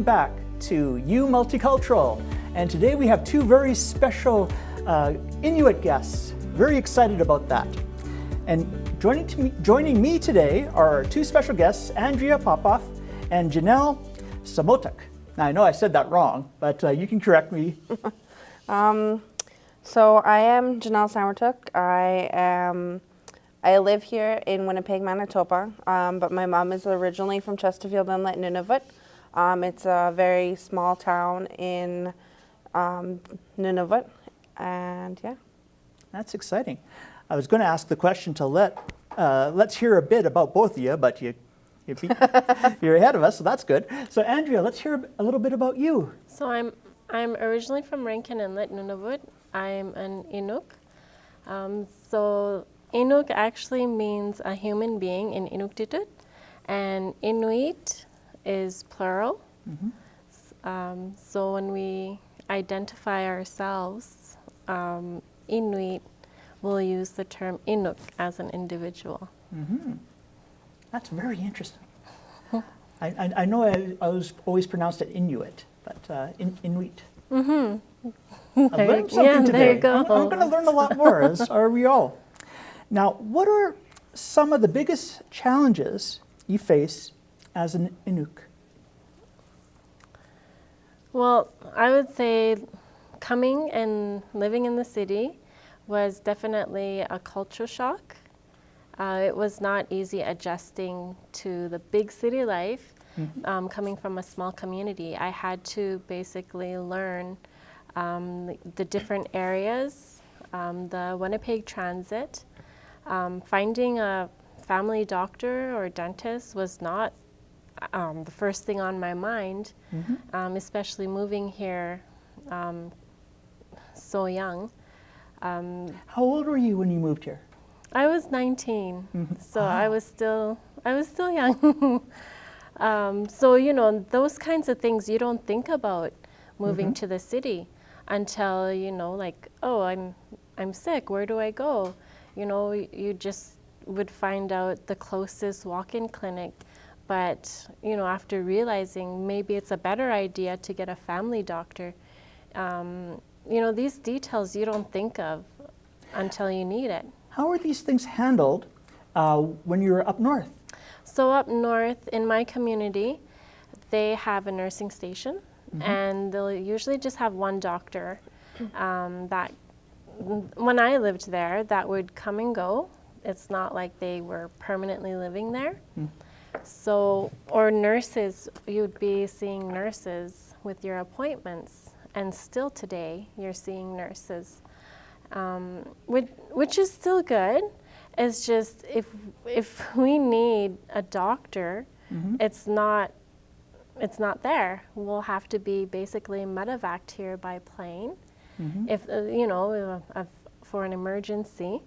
welcome back to You Multicultural. And today we have two very special Inuit guests. Very excited about that. And joining me today are two special guests, Andrea Popoff and Janelle Samotuk. Now I know I said that wrong, but you can correct me. So I am Janelle Samotuk. I live here in Winnipeg, Manitoba, but my mom is originally from Chesterfield Inlet, Nunavut. It's a very small town in Nunavut, and yeah. That's exciting. I was going to ask the question to let's hear a bit about both of you, but you're ahead of us, so that's good. So Andrea, let's hear a little bit about you. So I'm originally from Rankin Inlet, Nunavut. I'm an Inuk. So Inuk actually means a human being in Inuktitut, and Inuit is plural. Mm-hmm. So when we identify ourselves, Inuit will use the term Inuk as an individual. Mm-hmm. That's very interesting. I know I was always pronounced it Inuit, but Inuit. Mm-hmm. I learned something today. There you go. I'm going to learn a lot more, as are we all. Now, what are some of the biggest challenges you face as an Inuk? Well, I would say coming and living in the city was definitely a culture shock. It was not easy adjusting to the big city life. Mm-hmm. Coming from a small community, I had to basically learn the different areas, the Winnipeg Transit. Finding a family doctor or dentist was not the first thing on my mind, mm-hmm. Especially moving here so young. How old were you when you moved here? I was 19, mm-hmm. So wow. I was still young. So those kinds of things you don't think about moving mm-hmm. to the city until oh, I'm sick. Where do I go? You just would find out the closest walk-in clinic, but after realizing maybe it's a better idea to get a family doctor, these details you don't think of until you need it. How are these things handled when you're up north? So up north in my community, they have a nursing station, mm-hmm. and they'll usually just have one doctor that when I lived there, that would come and go. It's not like they were permanently living there. Mm. So, or nurses, you'd be seeing nurses with your appointments, and still today you're seeing nurses, which is still good. It's just if we need a doctor, mm-hmm. it's not there. We'll have to be basically medevaced here by plane. Mm-hmm. If for an emergency,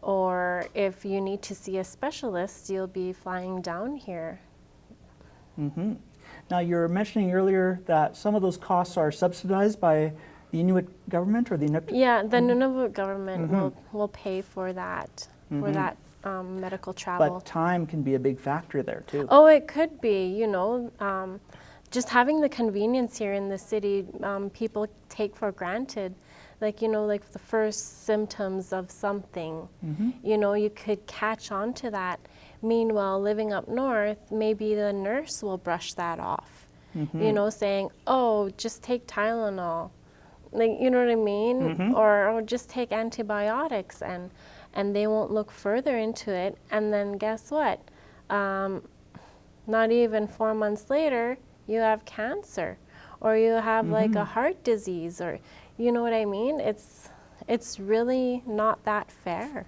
or if you need to see a specialist, you'll be flying down here. Mm-hmm. Now, you were mentioning earlier that some of those costs are subsidized by the Inuit government or the Inuk? Yeah, the mm-hmm. Nunavut government mm-hmm. will pay for that, mm-hmm. for that medical travel. But time can be a big factor there too. Oh, it could be. Just having the convenience here in the city, people take for granted. Like the first symptoms of something, mm-hmm. You could catch on to that. Meanwhile, living up north, maybe the nurse will brush that off, mm-hmm. Saying, oh, just take Tylenol. Like, you know what I mean? Mm-hmm. Or just take antibiotics, and they won't look further into it. And then guess what? Not even 4 months later, you have cancer, or you have mm-hmm. like a heart disease, or you know what I mean? It's really not that fair.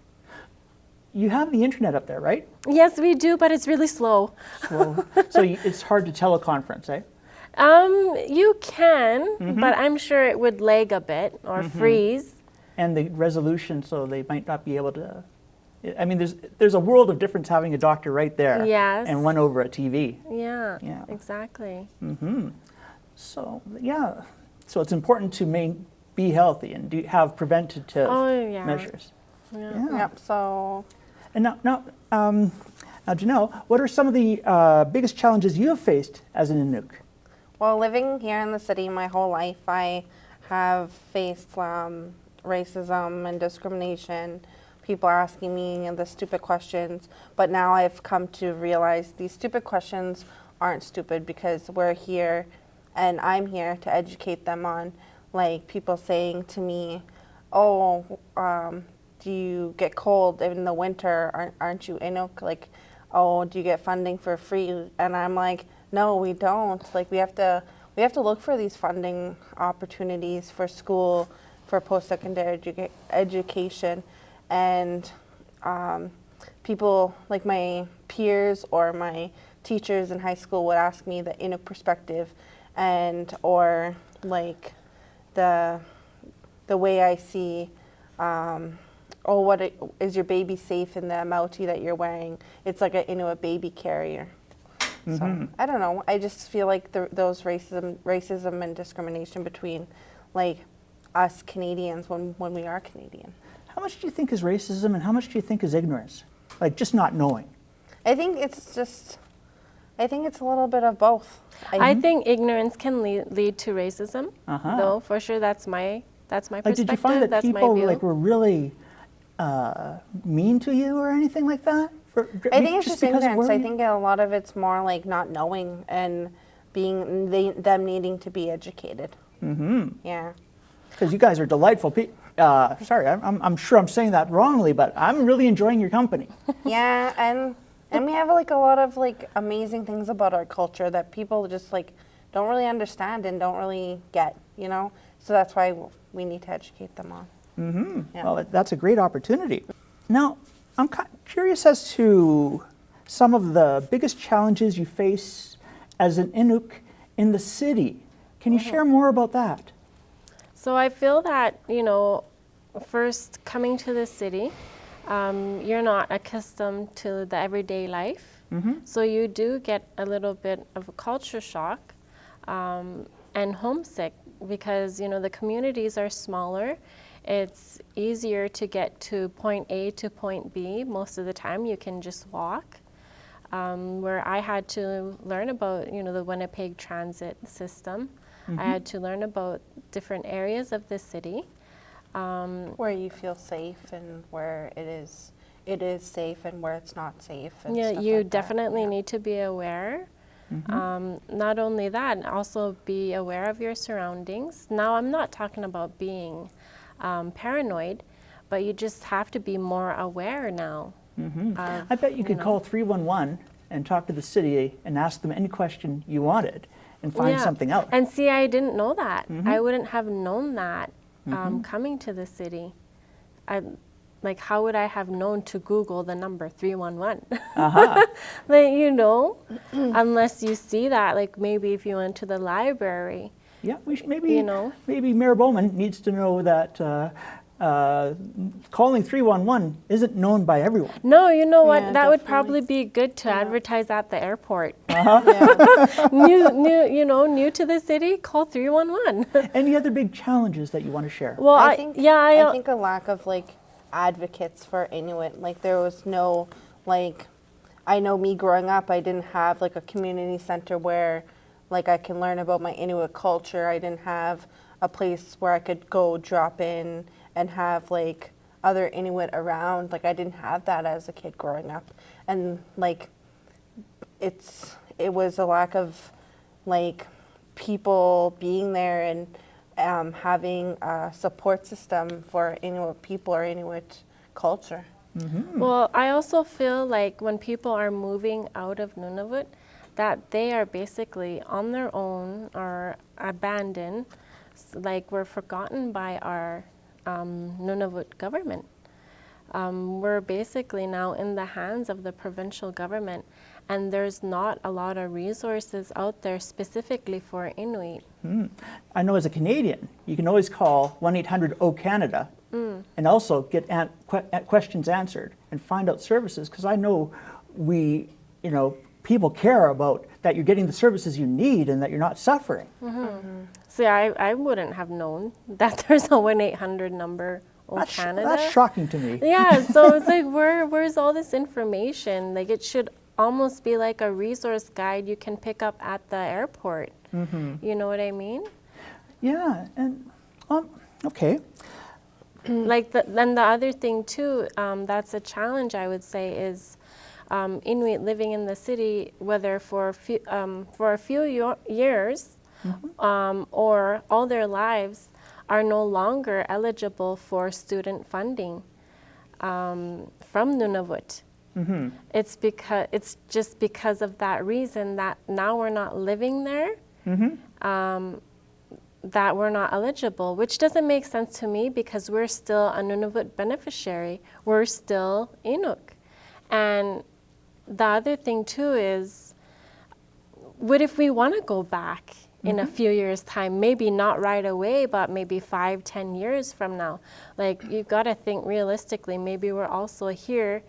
You have the internet up there, right? Yes, we do, but it's really slow. So it's hard to teleconference, eh? You can, mm-hmm. but I'm sure it would lag a bit or mm-hmm. freeze. And the resolution, so they might not be able to. I mean, there's a world of difference having a doctor right there, yes. and one over a TV. Yeah, exactly. Mm-hmm. So yeah, so it's important to be healthy and have preventative measures. Yeah. Yep. So, and now, Janelle, what are some of the biggest challenges you have faced as an Inuk? Well, living here in the city my whole life, I have faced racism and discrimination, people asking me the stupid questions, but now I've come to realize these stupid questions aren't stupid because we're here and I'm here to educate them on, like, people saying to me, oh, do you get cold in the winter? Aren't you Inuk? Like, oh, do you get funding for free? And I'm like, no, we don't. Like, we have to look for these funding opportunities for school, for post-secondary education, and people like my peers or my teachers in high school would ask me the Inuk perspective, and or like the way I see. Is your baby safe in the mouti that you're wearing? It's like an Inuit baby carrier. So I don't know. I just feel like those racism and discrimination between, like, us Canadians when we are Canadian. How much do you think is racism and how much do you think is ignorance? Like just not knowing? I think it's a little bit of both. I think ignorance can lead to racism. Though for sure, that's my perspective. Like, did you find that people like were really mean to you or anything like that? I think it's just ignorance. I think a lot of it's more like not knowing and them needing to be educated. Yeah. Because you guys are delightful people. Sorry, I'm sure I'm saying that wrongly, but I'm really enjoying your company. Yeah, and we have like a lot of like amazing things about our culture that people just like don't really understand and don't really get, you know? So that's why we need to educate them on. Yeah. Well, that's a great opportunity. Now, I'm curious as to some of the biggest challenges you face as an Inuk in the city. Can you share more about that? So I feel that, first coming to the city, you're not accustomed to the everyday life. So you do get a little bit of a culture shock and homesick because, the communities are smaller. It's easier to get to point A to point B. Most of the time you can just walk. Where I had to learn about, the Winnipeg transit system. I had to learn about different areas of the city. Where you feel safe and where it is safe and where it's not safe. And yeah, stuff you like definitely that. need to be aware. Not only that, also be aware of your surroundings. Now, I'm not talking about being paranoid, but you just have to be more aware now. I bet you could call 311 and talk to the city and ask them any question you wanted and find something out. And see, I didn't know that. I wouldn't have known that coming to the city. How would I have known to Google the number 311? But, unless you see that, like maybe if you went to the library. Yeah, we should maybe Mayor Bowman needs to know that calling 311 isn't known by everyone. No, you know what? Yeah, that would definitely. probably be good to advertise at the airport. Yeah. New to the city, call 311. Any other big challenges that you want to share? Well, I think a lack of like advocates for Inuit. Like there was no I know me growing up, I didn't have like a community center where like I can learn about my Inuit culture. I didn't have a place where I could go drop in and have like other Inuit around. Like I didn't have that as a kid growing up. And like it was a lack of like people being there and having a support system for Inuit people or Inuit culture. Well, I also feel like when people are moving out of Nunavut, that they are basically on their own or abandoned, like we're forgotten by our Nunavut government. We're basically now in the hands of the provincial government, and there's not a lot of resources out there specifically for Inuit. I know as a Canadian, you can always call 1-800-O-Canada and also get questions answered and find out services, because I know people care about that you're getting the services you need and that you're not suffering. See, I wouldn't have known that there's a 1-800 number on Canada. That's shocking to me. Yeah, so it's like, where's all this information? Like, it should almost be like a resource guide you can pick up at the airport. You know what I mean? Yeah, and okay. Then the other thing too, that's a challenge I would say is Inuit living in the city, whether for a few years or all their lives, are no longer eligible for student funding from Nunavut. It's just because of that reason that now we're not living there, that we're not eligible, which doesn't make sense to me because we're still a Nunavut beneficiary. We're still Inuk. And the other thing too is, what if we want to go back in a few years' time? Maybe not right away, but maybe 5-10 years from now. Like, you've got to think realistically. Maybe we're also here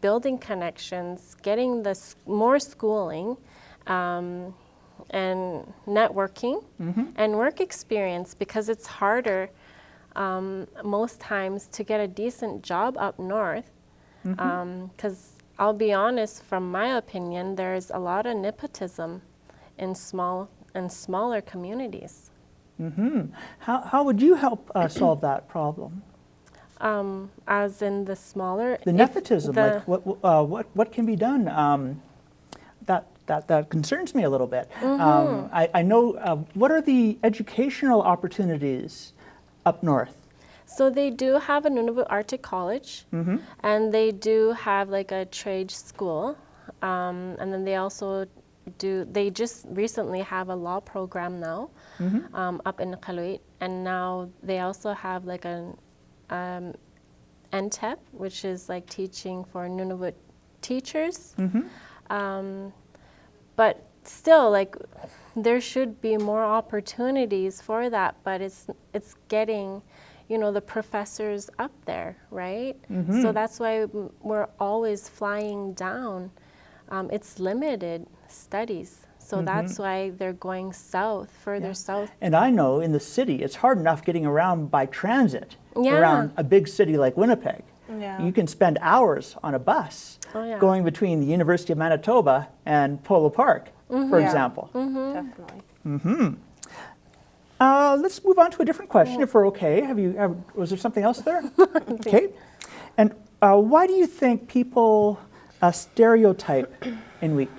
building connections, getting more schooling, and networking and work experience, because it's harder most times to get a decent job up north. Because I'll be honest, from my opinion, there's a lot of nepotism in smaller communities. How would you help solve that problem? As in the smaller... The nepotism, like what can be done? That concerns me a little bit. I know, what are the educational opportunities up north? So they do have a Nunavut Arctic College, and they do have like a trade school, and then they also they just recently have a law program now up in Kivalliq, and now they also have like an NTEP, which is like teaching for Nunavut teachers. But still, like, there should be more opportunities for that, but it's getting, the professors up there, right? So that's why we're always flying down. It's limited studies. So that's why they're going south, further south. And I know in the city, it's hard enough getting around by transit around a big city like Winnipeg. You can spend hours on a bus going between the University of Manitoba and Polo Park, for example. Definitely. Let's move on to a different question, if we're okay. Was there something else there? Okay. And why do you think people stereotype Inuit?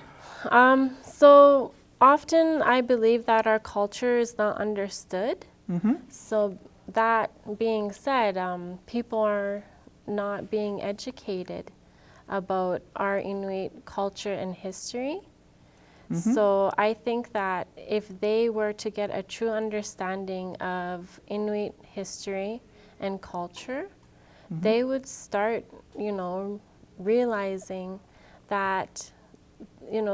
So often I believe that our culture is not understood. So that being said, people are not being educated about our Inuit culture and history. So I think that if they were to get a true understanding of Inuit history and culture, they would start, realizing that,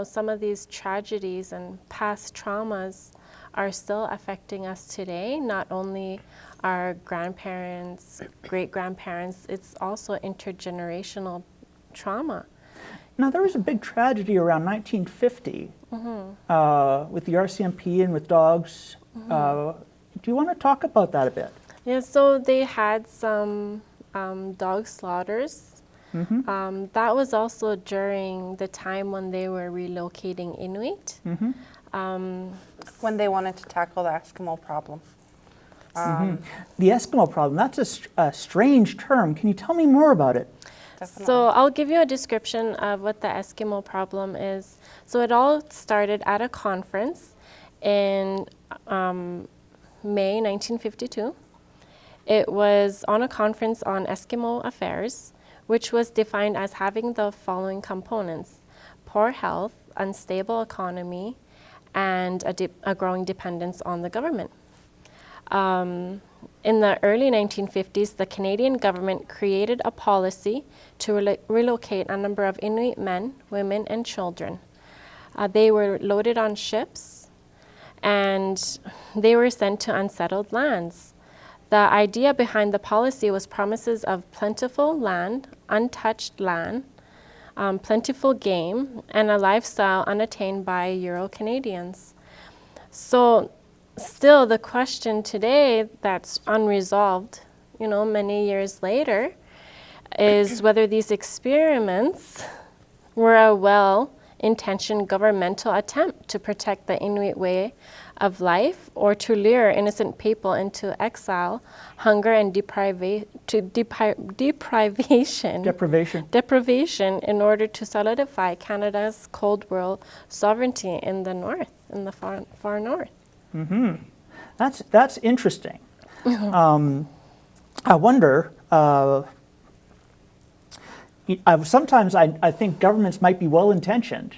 some of these tragedies and past traumas are still affecting us today, not only our grandparents, great-grandparents, it's also intergenerational trauma. Now, there was a big tragedy around 1950 with the RCMP and with dogs. Do you want to talk about that a bit? Yeah, so they had some dog slaughters. That was also during the time when they were relocating Inuit. When they wanted to tackle the Eskimo problem. The Eskimo problem, that's a strange term. Can you tell me more about it? Definitely. So I'll give you a description of what the Eskimo problem is. So it all started at a conference in May 1952. It was on a conference on Eskimo affairs, which was defined as having the following components: poor health, unstable economy, and a growing dependence on the government. In the early 1950s, the Canadian government created a policy to relocate a number of Inuit men, women, and children. They were loaded on ships, and they were sent to unsettled lands. The idea behind the policy was promises of plentiful land, untouched land, plentiful game, and a lifestyle unattained by Euro-Canadians. So still, the question today that's unresolved, many years later, is whether these experiments were a well-intentioned governmental attempt to protect the Inuit way of life or to lure innocent people into exile, hunger, and deprivation in order to solidify Canada's Cold War sovereignty in the north, in the far north. Mm-hmm. That's interesting. I wonder, sometimes I think governments might be well-intentioned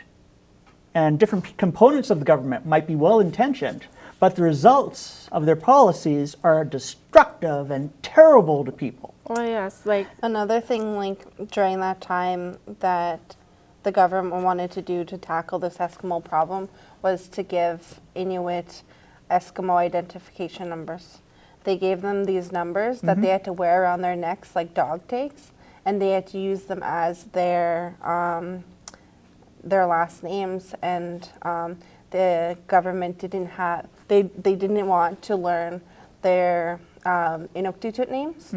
and different components of the government might be well-intentioned, but the results of their policies are destructive and terrible to people. Oh yes, like another thing, like during that time that the government wanted to do to tackle this Eskimo problem was to give Inuit Eskimo identification numbers. They gave them these numbers that they had to wear around their necks like dog tags, and they had to use them as their last names. And the government didn't want to learn their Inuktitut names.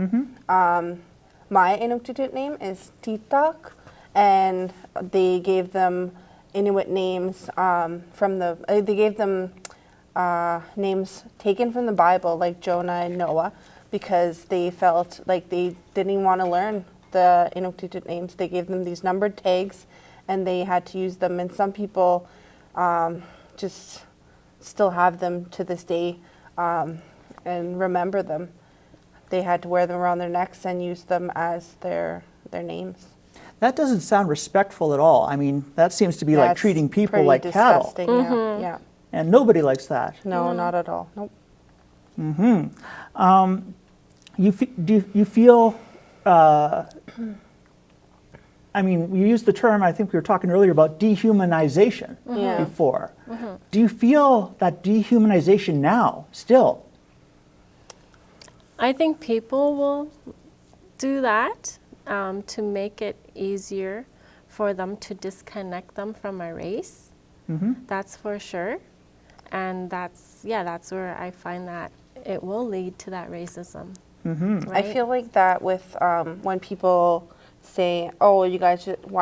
My Inuktitut name is Titak, and they gave them Inuit names they gave them names taken from the Bible, like Jonah and Noah, because they felt like they didn't want to learn the Inuktitut names. They gave them these numbered tags, and they had to use them. And some people just still have them to this day and remember them. They had to wear them around their necks and use them as their names. That doesn't sound respectful at all. I mean, that seems to be like treating people like cattle. Yeah. And nobody likes that. No, not at all. Nope. Do you feel, I mean, you used the term, I think we were talking earlier about dehumanization before. Do you feel that dehumanization now, still? I think people will do that to make it easier for them to disconnect them from a race. That's for sure. And that's where I find that it will lead to that racism. Right? I feel like that with when people say, "Oh, why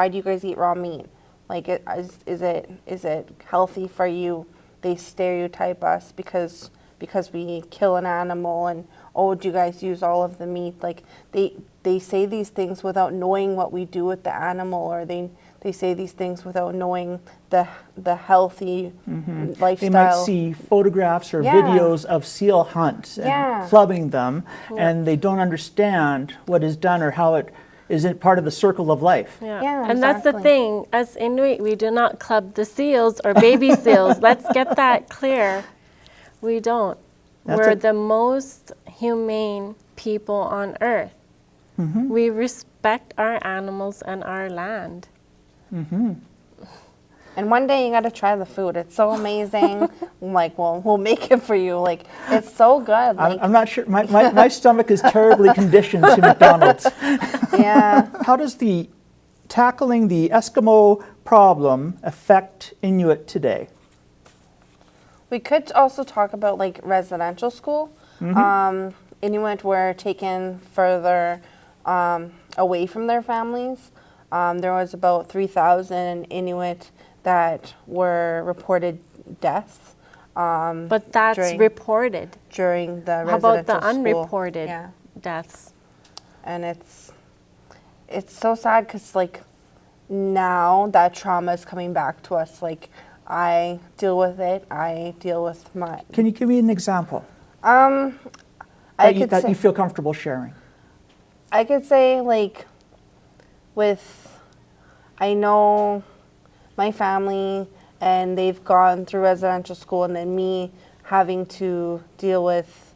do you guys eat raw meat? Like, is it healthy for you?" They stereotype us because we kill an animal, and oh, do you guys use all of the meat? Like they say these things without knowing what we do with the animal, or they say these things without knowing the healthy lifestyle. They might see photographs or videos of seal hunts and clubbing them, and they don't understand what is done or how it isn't part of the circle of life. And that's the thing. As Inuit, we do not club the seals or baby seals. Let's get that clear. We don't. We're the most humane people on earth. We respect our animals and our land. And one day you got to try the food. It's so amazing. I'm like, well, we'll make it for you. Like, it's so good. Like, I'm not sure. My stomach is terribly conditioned to McDonald's. How does tackling the Eskimo problem affect Inuit today? We could also talk about like residential school. Inuit were taken further away from their families. There was about 3,000 Inuit that were reported deaths. But that's reported. During the residential How about the school. unreported deaths? And it's so sad because like now that trauma is coming back to us. Like I deal with it. I deal with my... Can you give me an example? That you feel comfortable sharing? I could say like I know my family and they've gone through residential school, and then me having to deal with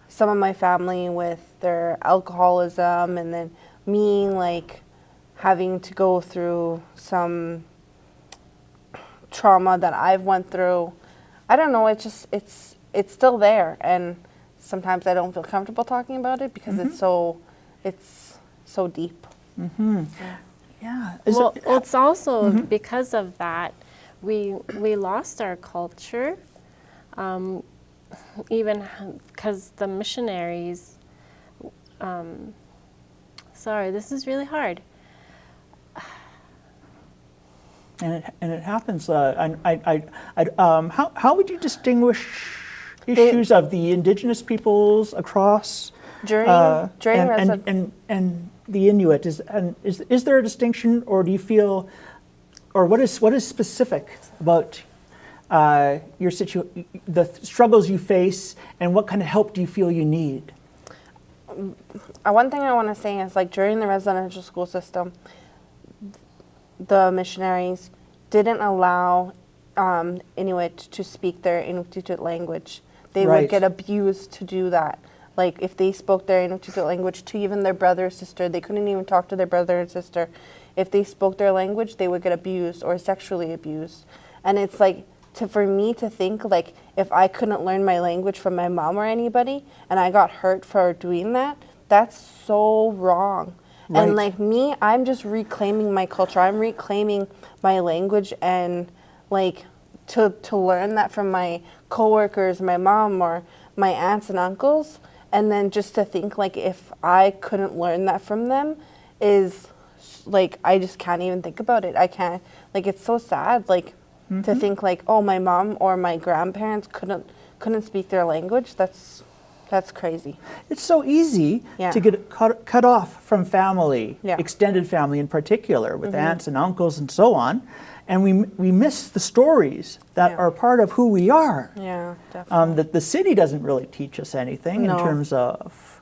some of my family with their alcoholism, and then me like having to go through some trauma that I've went through. I don't know, it's still there, and sometimes I don't feel comfortable talking about it because it's so deep. It's also because of that we lost our culture, even because the missionaries. Sorry, this is really hard. And it happens. How would you distinguish issues of the Indigenous peoples across During and the Inuit? Is there a distinction, or do you feel, or what is specific about the struggles you face, and what kind of help do you feel you need? One thing I want to say is, like, during the residential school system, the missionaries didn't allow Inuit to speak their Inuktitut language. They Right. would get abused to do that. Like, if they spoke their Inuktitut language to even their brother or sister, they couldn't even talk to their brother and sister. If they spoke their language, they would get abused or sexually abused. And it's like, for me to think, like, if I couldn't learn my language from my mom or anybody, and I got hurt for doing that, that's so wrong. Right. And like me, I'm just reclaiming my culture. I'm reclaiming my language, and like to learn that from my coworkers, my mom, or my aunts and uncles, and then just to think, like, if I couldn't learn that from them, is like, I just can't even think about it. I can't, like, it's so sad, like, to think, like, oh, my mom or my grandparents couldn't speak their language. That's crazy. It's so easy to get cut off from family, extended family in particular, with aunts and uncles and so on, and we miss the stories that are part of who we are. Yeah, definitely. That the city doesn't really teach us anything in terms of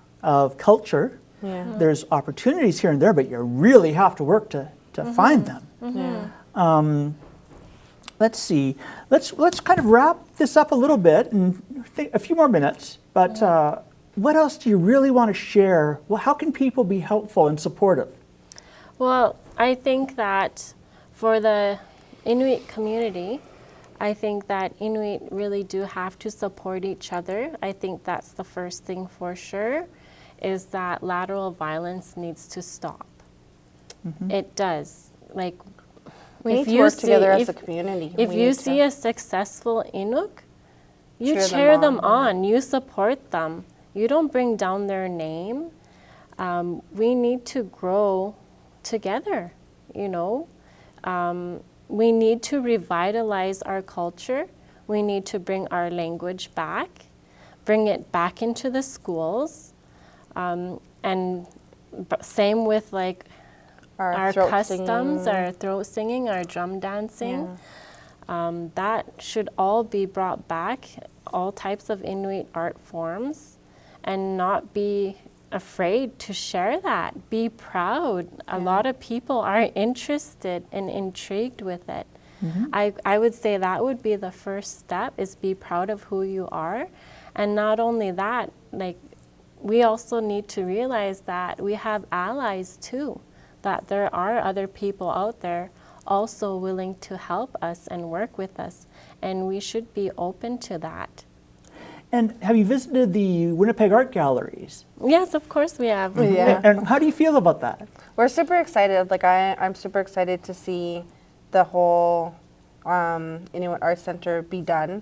culture. Yeah. There's opportunities here and there, but you really have to work to find them. Yeah. Let's see. Let's kind of wrap this up a little bit and think a few more minutes. But what else do you really want to share? Well, how can people be helpful and supportive? Well, I think that for the Inuit community, I think that Inuit really do have to support each other. I think that's the first thing for sure, is that lateral violence needs to stop. It does. Like, We need to work together as a community. If you see a successful Inuk, you cheer them on, you support them. You don't bring down their name. We need to grow together, you know. We need to revitalize our culture. We need to bring our language back, bring it back into the schools. And same with, like, our customs, our throat singing, our drum dancing. That should all be brought back, all types of Inuit art forms, and not be afraid to share that. Be proud. A lot of people are interested and intrigued with it. I would say that would be the first step, is be proud of who you are. And not only that, like, we also need to realize that we have allies too, that there are other people out there also willing to help us and work with us, and we should be open to that. And have you visited the Winnipeg Art Galleries? Yes, of course we have. Yeah. And how do you feel about that? We're super excited. Like, I'm super excited to see the whole Inuit Art Center be done.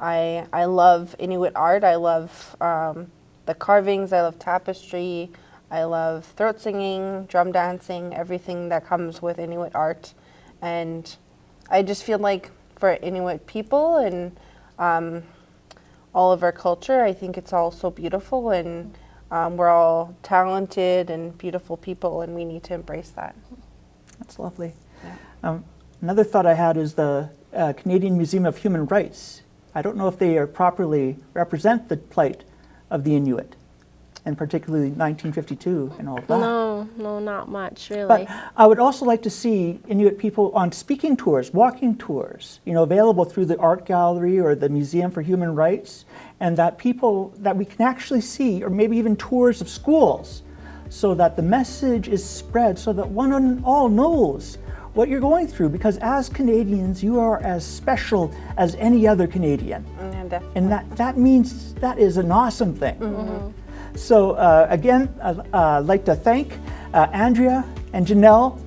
I love Inuit art. I love the carvings. I love tapestry. I love throat singing, drum dancing, everything that comes with Inuit art. And I just feel like for Inuit people and all of our culture, I think it's all so beautiful, and we're all talented and beautiful people, and we need to embrace that. That's lovely. Another thought I had is the Canadian Museum of Human Rights. I don't know if they properly represent the plight of the Inuit, and particularly 1952 and all of that. No, not much, really. But I would also like to see Inuit people on speaking tours, walking tours, available through the art gallery or the Museum for Human Rights, and that we can actually see, or maybe even tours of schools, so that the message is spread, so that one and all knows what you're going through, because as Canadians, you are as special as any other Canadian. Yeah, definitely. And that means that is an awesome thing. So again, I'd like to thank Andrea and Janelle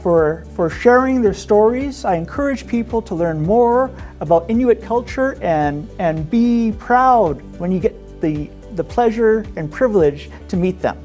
for sharing their stories. I encourage people to learn more about Inuit culture and be proud when you get the pleasure and privilege to meet them.